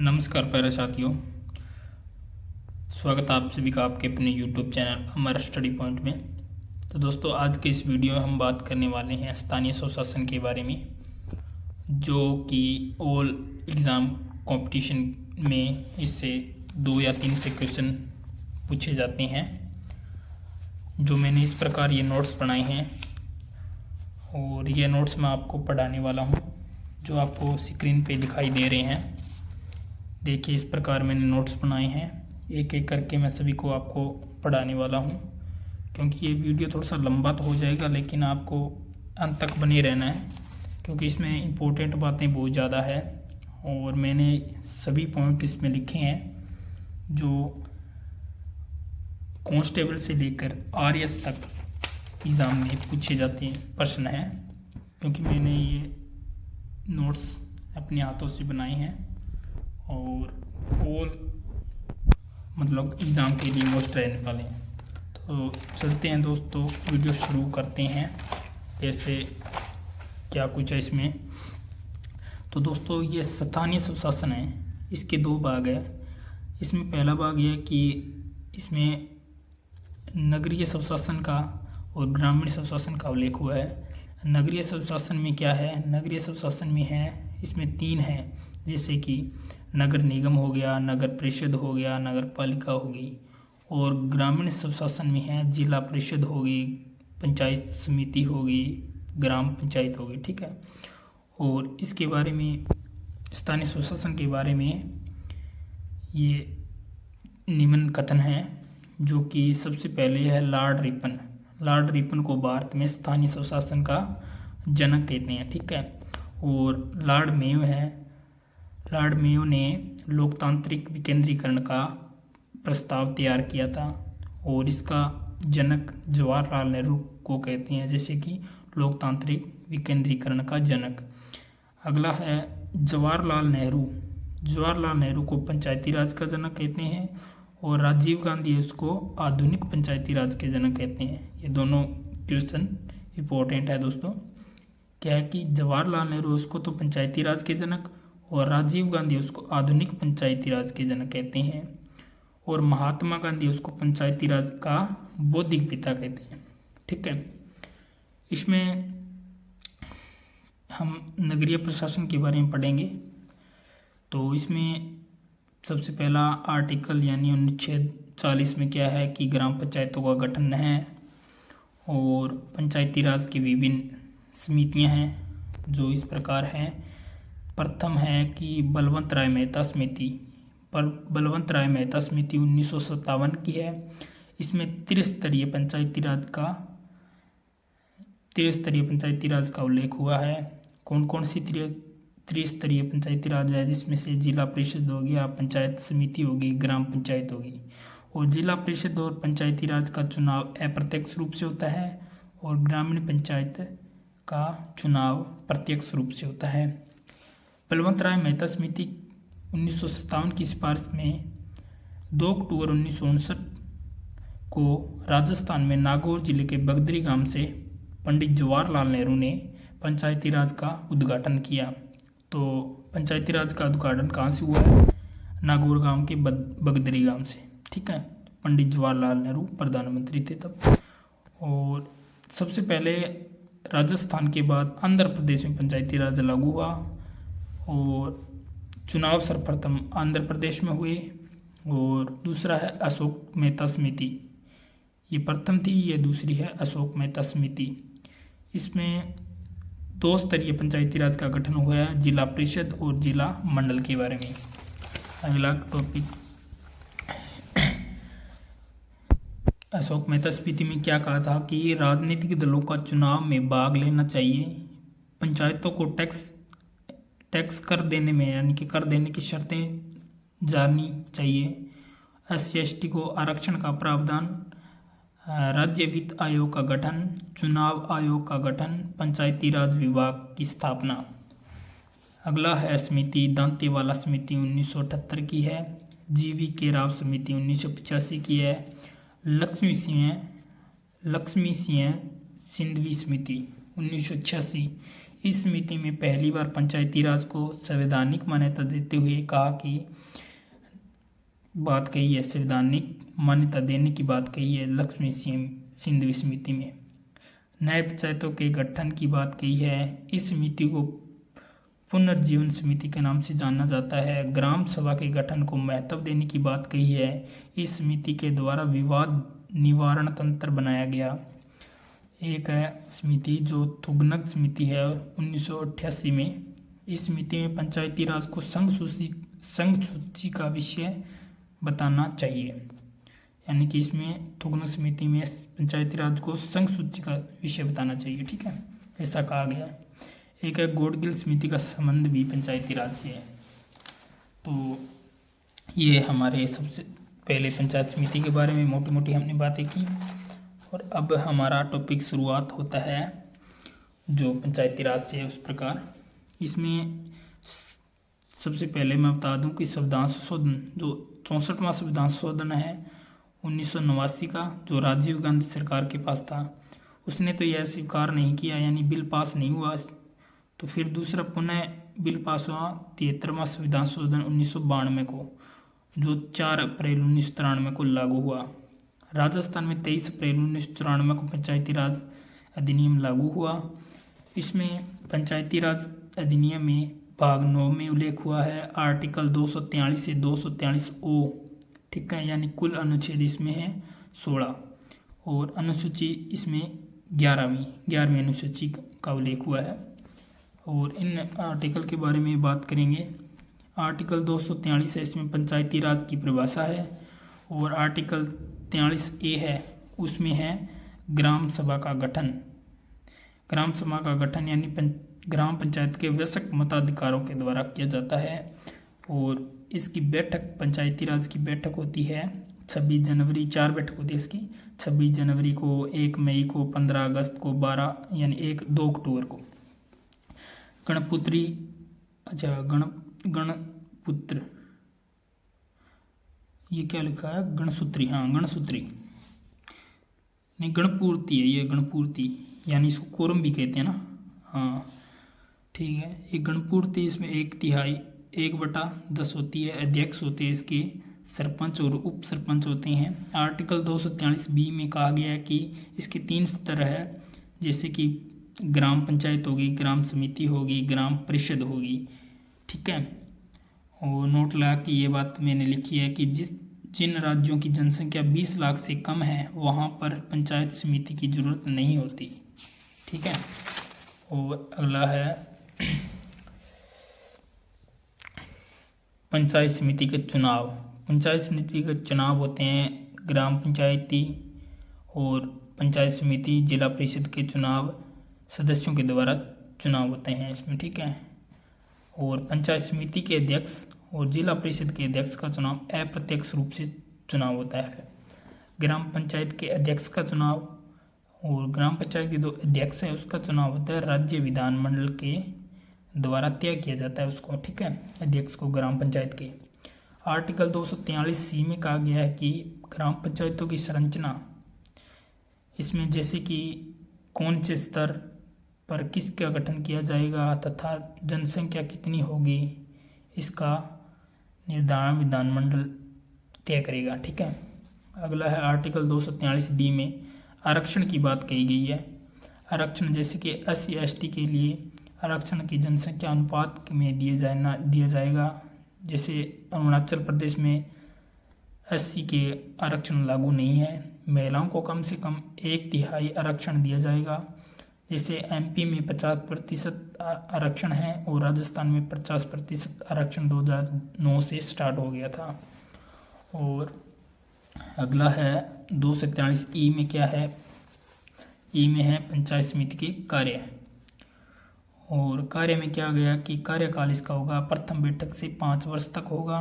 नमस्कार प्यारे साथियों, स्वागत है आप सभी का आपके अपने YouTube चैनल हमारा स्टडी पॉइंट में। तो दोस्तों, आज के इस वीडियो में हम बात करने वाले हैं स्थानीय स्वशासन के बारे में, जो कि ऑल एग्ज़ाम कंपटीशन में इससे 2 या 3 से क्वेश्चन पूछे जाते हैं। जो मैंने इस प्रकार ये नोट्स बनाए हैं और ये नोट्स मैं आपको पढ़ाने वाला हूँ, जो आपको स्क्रीन पे दिखाई दे रहे हैं। देखिए, इस प्रकार मैंने नोट्स बनाए हैं, एक एक करके मैं सभी को आपको पढ़ाने वाला हूं। क्योंकि ये वीडियो थोड़ा सा लंबा तो हो जाएगा, लेकिन आपको अंत तक बने रहना है, क्योंकि इसमें इम्पोर्टेंट बातें बहुत ज़्यादा है और मैंने सभी पॉइंट इसमें लिखे हैं जो कांस्टेबल से लेकर आरएस तक एग्ज़ाम में पूछे जाते हैं प्रश्न हैं। क्योंकि मैंने ये नोट्स अपने हाथों से बनाए हैं और ऑल एग्ज़ाम के लिए मोस्ट रहने वाले हैं। तो चलते हैं दोस्तों, वीडियो शुरू करते हैं। ऐसे क्या कुछ है इसमें। तो दोस्तों, ये स्थानीय स्वशासन है, इसके 2 भाग है। इसमें पहला भाग यह है कि इसमें नगरीय स्वशासन का और ग्रामीण स्वशासन का उल्लेख हुआ है। नगरीय स्वशासन में क्या है? नगरीय स्वशासन में है, इसमें 3 है, जैसे कि नगर निगम हो गया, नगर परिषद हो गया, नगर पालिका होगी। और ग्रामीण स्वशासन में है जिला परिषद होगी, पंचायत समिति होगी, ग्राम पंचायत होगी। ठीक है। और इसके बारे में, स्थानीय स्वशासन के बारे में ये निम्न कथन है, जो कि सबसे पहले है लॉर्ड रिपन। लॉर्ड रिपन को भारत में स्थानीय स्वशासन का जनक कहते हैं। ठीक है। और लॉर्ड मेयो है, लॉर्ड मेयो ने लोकतांत्रिक विकेंद्रीकरण का प्रस्ताव तैयार किया था और इसका जनक जवाहरलाल नेहरू को कहते हैं, जैसे कि लोकतांत्रिक विकेंद्रीकरण का जनक। अगला है जवाहरलाल नेहरू। जवाहरलाल नेहरू को पंचायती राज का जनक कहते हैं और राजीव गांधी उसको आधुनिक पंचायती राज के जनक कहते हैं। ये दोनों क्वेश्चन इंपॉर्टेंट है दोस्तों। क्या है कि जवाहरलाल नेहरू उसको तो पंचायती राज के जनक और राजीव गांधी उसको आधुनिक पंचायती राज के जनक कहते हैं, और महात्मा गांधी उसको पंचायती राज का बौद्धिक पिता कहते हैं। ठीक है। इसमें हम नगरीय प्रशासन के बारे में पढ़ेंगे। तो इसमें सबसे पहला आर्टिकल यानी अनुच्छेद 40 में क्या है कि ग्राम पंचायतों का गठन है और पंचायती राज की विभिन्न समितियां हैं, जो इस प्रकार हैं। प्रथम है कि बलवंत राय मेहता समिति। पर बलवंत राय मेहता समिति 1957 की है। इसमें त्रिस्तरीय पंचायती राज का उल्लेख हुआ है। कौन कौन सी त्रिस्तरीय पंचायती राज है? जिसमें से जिला परिषद हो गया, पंचायत समिति होगी, ग्राम पंचायत होगी। और जिला परिषद और पंचायती राज का चुनाव अप्रत्यक्ष रूप से होता है और ग्रामीण पंचायत का चुनाव प्रत्यक्ष रूप से होता है। बलवंत राय मेहता समिति 1957 की सिफारिश में 2 अक्टूबर 1959 को राजस्थान में नागौर जिले के बगदरी गांव से पंडित जवाहरलाल नेहरू ने पंचायती राज का उद्घाटन किया। तो पंचायती राज का उद्घाटन कहाँ से हुआ है? नागौर गांव के बगदरी गांव से। ठीक है। पंडित जवाहरलाल नेहरू प्रधानमंत्री थे तब। और सबसे पहले राजस्थान के बाद आंध्र प्रदेश में पंचायती राज लागू हुआ और चुनाव सर्वप्रथम आंध्र प्रदेश में हुए। और दूसरा है अशोक मेहता समिति। ये प्रथम थी, ये दूसरी है अशोक मेहता समिति। इसमें 2 स्तरीय पंचायती राज का गठन हुआ है, जिला परिषद और जिला मंडल के बारे में। अगला टॉपिक, अशोक मेहता समिति में क्या कहा था कि राजनीतिक दलों का चुनाव में भाग लेना चाहिए, पंचायतों को टैक्स कर देने में यानी कि कर देने की शर्तें जानी चाहिए, SC/ST को आरक्षण का प्रावधान, राज्य वित्त आयोग का गठन, चुनाव आयोग का गठन, पंचायती राज विभाग की स्थापना। अगला है समिति दांतेवाला समिति 1978 की है, GV राव समिति 1985 की है, लक्ष्मी सिंह सिंधवी समिति 1986 इस समिति में पहली बार पंचायती राज को संवैधानिक मान्यता देते हुए कहा कि बात कही है, संवैधानिक मान्यता देने की बात कही है लक्ष्मी सिंधवी समिति में। न्याय पंचायतों के गठन की बात कही है। इस समिति को पुनर्जीवन समिति के नाम से जाना जाता है। ग्राम सभा के गठन को महत्व देने की बात कही है। इस समिति के द्वारा विवाद निवारण तंत्र बनाया गया। एक है समिति जो तुगनक समिति है 1988 में। इस समिति में पंचायती राज को संघ सूची का विषय बताना चाहिए, यानी कि इसमें तुगनक समिति में पंचायती राज को संघ सूची का विषय बताना चाहिए, ठीक है, ऐसा कहा गया है। एक है गौडगिल समिति का संबंध भी पंचायती राज से है। तो ये हमारे सबसे पहले पंचायत समिति के बारे में मोटी मोटी हमने बातें की। और अब हमारा टॉपिक शुरुआत होता है जो पंचायती राज से है उस प्रकार। इसमें सबसे पहले मैं बता दूं कि संविधान संशोधन जो 64वां संविधान संशोधन है 1989 का, जो राजीव गांधी सरकार के पास था, उसने तो यह स्वीकार नहीं किया, यानी बिल पास नहीं हुआ। तो फिर दूसरा पुनः बिल पास हुआ 73वां संविधान संशोधन 1992 को, जो 4 अप्रैल 1993 को लागू हुआ। राजस्थान में 23 अप्रैल 1994 को पंचायती राज अधिनियम लागू हुआ। इसमें पंचायती राज अधिनियम में भाग 9 में उल्लेख हुआ है आर्टिकल 243 से 243 ओ, ठीक है, यानी कुल अनुच्छेद इसमें है 16 और अनुसूची इसमें 11वीं अनुसूची का उल्लेख हुआ है। और इन आर्टिकल के बारे में बात करेंगे। आर्टिकल 243 है, इसमें पंचायती राज की परिभाषा है। और आर्टिकल 43A है, उसमें है ग्राम सभा का गठन। ग्राम सभा का गठन यानी ग्राम पंचायत के वयस्क मताधिकारों के द्वारा किया जाता है। और इसकी बैठक, पंचायती राज की बैठक होती है 26 जनवरी, 4 बैठक होती है इसकी, 26 जनवरी को, 1 मई को, 15 अगस्त को, 12 यानी 2 अक्टूबर को। गणपुत्र, ये क्या लिखा है, गणसूत्री, हाँ गणसूत्री नहीं, गणपूर्ति है ये, गणपूर्ति यानी इसको कोरम भी कहते हैं ना, हाँ ठीक है। ये गणपूर्ति, इसमें 1/3 1/10 होती है, अध्यक्ष होते हैं इसके, सरपंच और उप सरपंच होते हैं। आर्टिकल 243B में कहा गया है कि इसके 3 स्तर है, जैसे कि ग्राम पंचायत होगी, ग्राम समिति होगी, ग्राम परिषद होगी, ठीक है। और नोट लगा कि ये बात मैंने लिखी है कि जिन राज्यों की जनसंख्या 20 लाख से कम है वहाँ पर पंचायत समिति की जरूरत नहीं होती, ठीक है। और अगला है पंचायत समिति के चुनाव। पंचायत समिति के चुनाव होते हैं ग्राम पंचायती और पंचायत समिति, जिला परिषद के चुनाव सदस्यों के द्वारा चुनाव होते हैं इसमें, ठीक है। और पंचायत समिति के अध्यक्ष और जिला परिषद के अध्यक्ष का चुनाव अप्रत्यक्ष रूप से चुनाव होता है। ग्राम पंचायत के अध्यक्ष का चुनाव और ग्राम पंचायत के 2 अध्यक्ष है उसका चुनाव होता है राज्य विधानमंडल के द्वारा तय किया जाता है उसको, ठीक है, अध्यक्ष को ग्राम पंचायत के। आर्टिकल 243C में कहा गया है कि ग्राम पंचायतों की संरचना, इसमें जैसे कि कौन से स्तर पर किसका गठन किया जाएगा तथा जनसंख्या कितनी होगी, इसका निर्धारण विधानमंडल तय करेगा, ठीक है। अगला है आर्टिकल 243D में आरक्षण की बात कही गई है। आरक्षण जैसे कि SC ST के लिए आरक्षण की जनसंख्या अनुपात में दिया जाएगा। जैसे अरुणाचल प्रदेश में SC के आरक्षण लागू नहीं है। महिलाओं को कम से कम 1/3 आरक्षण दिया जाएगा। जैसे MP में 50% आरक्षण है और राजस्थान में 50% आरक्षण 2009 से स्टार्ट हो गया था। और अगला है 243E में क्या है, ई में है पंचायत समिति के कार्य। और कार्य में क्या गया कि कार्यकाल इसका होगा प्रथम बैठक से 5 वर्ष तक होगा।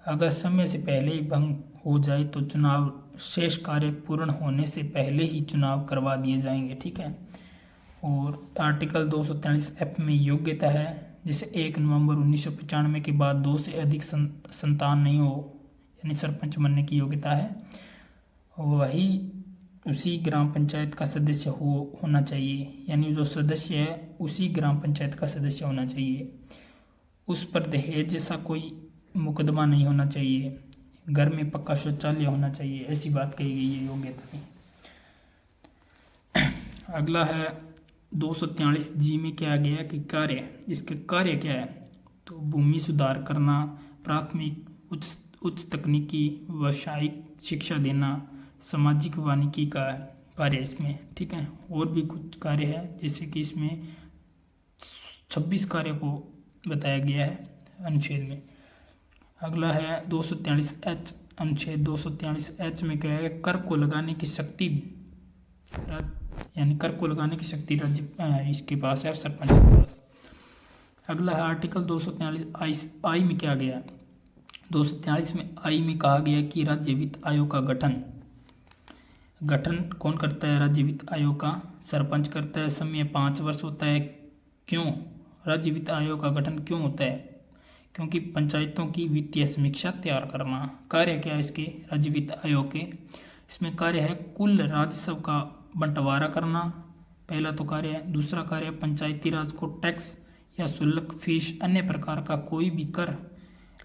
अगर समय से पहले ही भंग हो जाए तो चुनाव, शेष कार्य पूर्ण होने से पहले ही चुनाव करवा दिए जाएंगे, ठीक है। और आर्टिकल 243F में योग्यता है, जैसे 1 नवंबर 1995 के बाद 2 से अधिक संतान नहीं हो, यानी सरपंच बनने की योग्यता है। वही उसी ग्राम पंचायत का सदस्य होना चाहिए, यानी जो सदस्य है उसी ग्राम पंचायत का सदस्य होना चाहिए। उस पर दहेज जैसा कोई मुकदमा नहीं होना चाहिए, घर में पक्का शौचालय होना चाहिए, ऐसी बात कही गई है योग्यता में। अगला है 243 जी में क्या गया कि कार्य, इसके कार्य क्या है, तो भूमि सुधार करना, प्राथमिक उच्च तकनीकी व्यावसायिक शिक्षा देना, सामाजिक वानिकी का कार्य इसमें, ठीक है। और भी कुछ कार्य है, जैसे कि इसमें 26 कार्य को बताया गया है अनुच्छेद में। अगला है 243H, अनुच्छेद 243H में क्या है, कर को लगाने की शक्ति, यानी कर को लगाने की शक्ति राज्य इसके पास है, सरपंच के पास। अगला है आर्टिकल 243I में क्या गया, 243 में आई में कहा गया कि राज्य वित्त आयोग का गठन कौन करता है, राज्य वित्त आयोग का सरपंच करता है। समय 5 वर्ष होता है। क्यों राज्य वित्त आयोग का गठन क्यों होता है, क्योंकि पंचायतों की वित्तीय समीक्षा तैयार करना। कार्य क्या है इसके राज्य वित्त आयोग के, इसमें कार्य है कुल राजस्व का बंटवारा करना, पहला तो कार्य है। दूसरा कार्य है पंचायती राज को टैक्स या शुल्क, फीस, अन्य प्रकार का कोई भी कर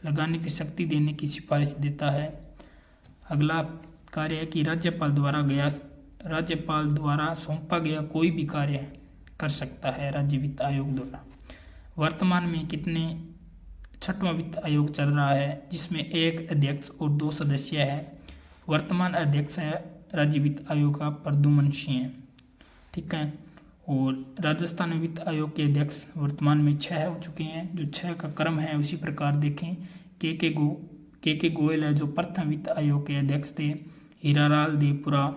लगाने की शक्ति देने की सिफारिश देता है। अगला कार्य है कि राज्यपाल द्वारा सौंपा गया कोई भी कार्य कर सकता है राज्य वित्त आयोग द्वारा। वर्तमान में छठवां वित्त आयोग चल रहा है, जिसमें एक अध्यक्ष और 2 सदस्य है। वर्तमान अध्यक्ष है राज्य वित्त आयोग का प्रद्युम्न सिंह, ठीक है। और राजस्थान वित्त आयोग के अध्यक्ष वर्तमान में 6 हो चुके हैं। जो 6 का क्रम है उसी प्रकार देखें, के गोयल है जो प्रथम वित्त आयोग के अध्यक्ष थे, हीरालाल देवपुरा,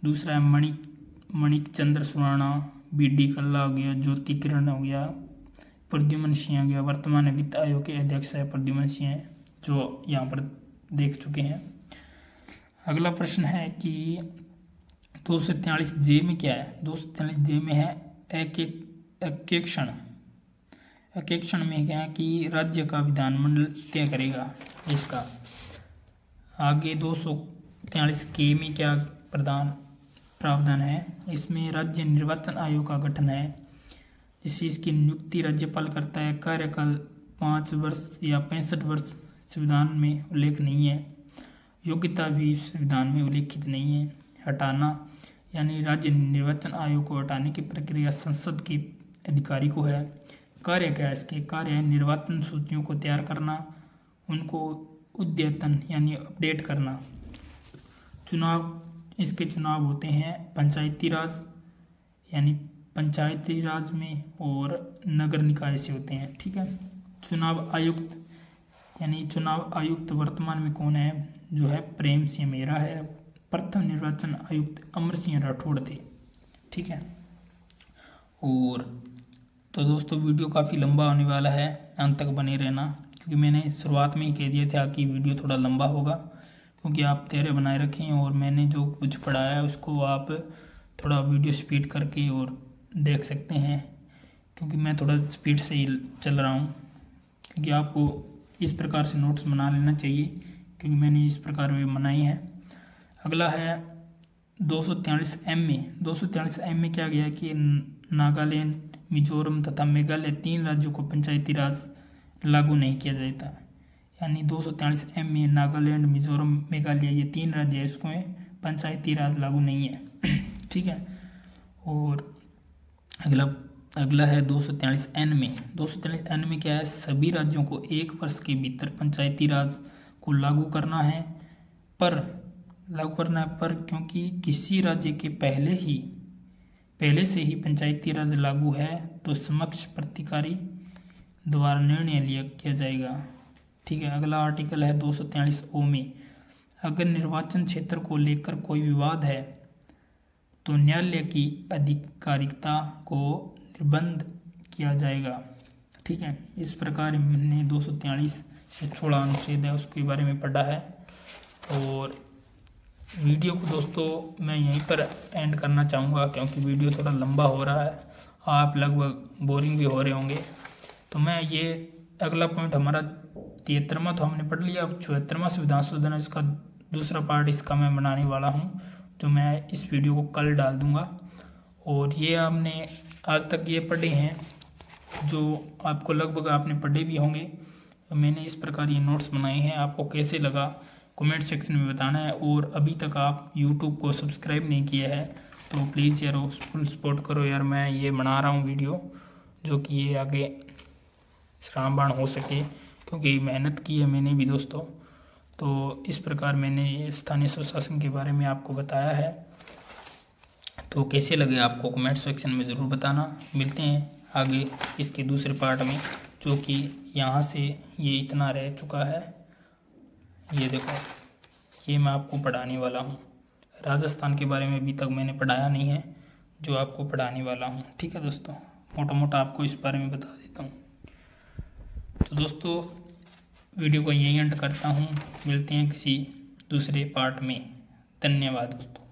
दूसरा है मणिक चंद्र सुराणा, BD कल्ला हो गया, ज्योति किरण हो गया, प्रद्युम्न सिंह हो गया। वर्तमान वित्त आयोग के अध्यक्ष है प्रद्युम्न सिंह, जो यहाँ पर देख चुके हैं। अगला प्रश्न है कि 243J में क्या है, 243J में है अकेक्षण में क्या है कि राज्य का विधानमंडल तय करेगा इसका। आगे 243K में क्या प्रावधान है, इसमें राज्य निर्वाचन आयोग का गठन है, जिससे इसकी नियुक्ति राज्यपाल करता है। कार्यकाल 5 वर्ष या 65 वर्ष संविधान में उल्लेख नहीं है। योग्यता भी संविधान में उल्लेखित नहीं है। हटाना, यानी राज्य निर्वाचन आयोग को हटाने की प्रक्रिया संसद के अधिकारी को है। कार्य क्या है इसके, कार्य है निर्वाचन सूचियों को तैयार करना, उनको अद्यतन यानी अपडेट करना। इसके चुनाव होते हैं पंचायती राज, यानी पंचायती राज में, और नगर निकाय से होते हैं, ठीक है। चुनाव आयुक्त वर्तमान में कौन है, जो है प्रेम सिंह मेहरा है। प्रथम निर्वाचन आयुक्त अमर सिंह राठौड़ थे, ठीक है। और तो दोस्तों वीडियो काफ़ी लंबा होने वाला है, अंत तक बने रहना, क्योंकि मैंने शुरुआत में ही कह दिया था कि वीडियो थोड़ा लंबा होगा, क्योंकि आप तैयारी बनाए रखे हैं और मैंने जो कुछ पढ़ाया है उसको आप थोड़ा वीडियो स्पीड करके और देख सकते हैं, क्योंकि मैं थोड़ा स्पीड से ही चल रहा हूँ, क्योंकि आपको इस प्रकार से नोट्स बना लेना चाहिए, क्योंकि मैंने इस प्रकार वे बनाई है। अगला है 243M में क्या गया कि नागालैंड, मिजोरम तथा मेघालय 3 राज्यों को पंचायती राज लागू नहीं किया जाता। यानी 243M में नागालैंड, मिजोरम, मेघालय ये 3 राज्य है, इसको पंचायती राज लागू नहीं है, ठीक है। और अगला है 243N में। 243N में क्या है, सभी राज्यों को 1 वर्ष के भीतर पंचायती राज को लागू करना है, पर क्योंकि किसी राज्य के पहले से ही पंचायती राज लागू है तो समक्ष प्रतिकारी द्वारा निर्णय किया जाएगा, ठीक है। अगला आर्टिकल है 243O में। अगर निर्वाचन क्षेत्र को लेकर कोई विवाद है तो न्यायालय की अधिकारिकता को निर्बंध किया जाएगा, ठीक है। इस प्रकार मैंने 243 से 16 अनुच्छेद है उसके बारे में पढ़ा है। और वीडियो को दोस्तों मैं यहीं पर एंड करना चाहूँगा, क्योंकि वीडियो थोड़ा लंबा हो रहा है, आप लगभग बोरिंग भी हो रहे होंगे। तो मैं ये अगला पॉइंट हमारा 73वां तो हमने पढ़ लिया, अब 74वां संविधान संशोधन है, इसका दूसरा पार्ट इसका मैं बनाने वाला हूँ। जो मैं इस वीडियो को कल डाल दूँगा। और ये आपने आज तक ये पढ़े हैं, जो आपको लगभग आपने पढ़े भी होंगे। मैंने इस प्रकार ये नोट्स बनाए हैं, आपको कैसे लगा कमेंट सेक्शन में बताना है। और अभी तक आप यूट्यूब को सब्सक्राइब नहीं किया है तो प्लीज़ यार फुल सपोर्ट करो यार। मैं ये बना रहा हूँ वीडियो जो कि ये आगे रामबाण हो सके, क्योंकि मेहनत की है मैंने भी दोस्तों। तो इस प्रकार मैंने ये स्थानीय स्वशासन के बारे में आपको बताया है। तो कैसे लगे आपको कमेंट सेक्शन में ज़रूर बताना। मिलते हैं आगे इसके दूसरे पार्ट में, जो कि यहाँ से ये इतना रह चुका है। ये देखो, ये मैं आपको पढ़ाने वाला हूँ। राजस्थान के बारे में अभी तक मैंने पढ़ाया नहीं है, जो आपको पढ़ाने वाला हूँ। ठीक है दोस्तों, मोटा मोटा आपको इस बारे में बता देता हूँ। तो दोस्तों वीडियो को यहीं एंड करता हूँ। मिलते हैं किसी दूसरे पार्ट में। धन्यवाद दोस्तों।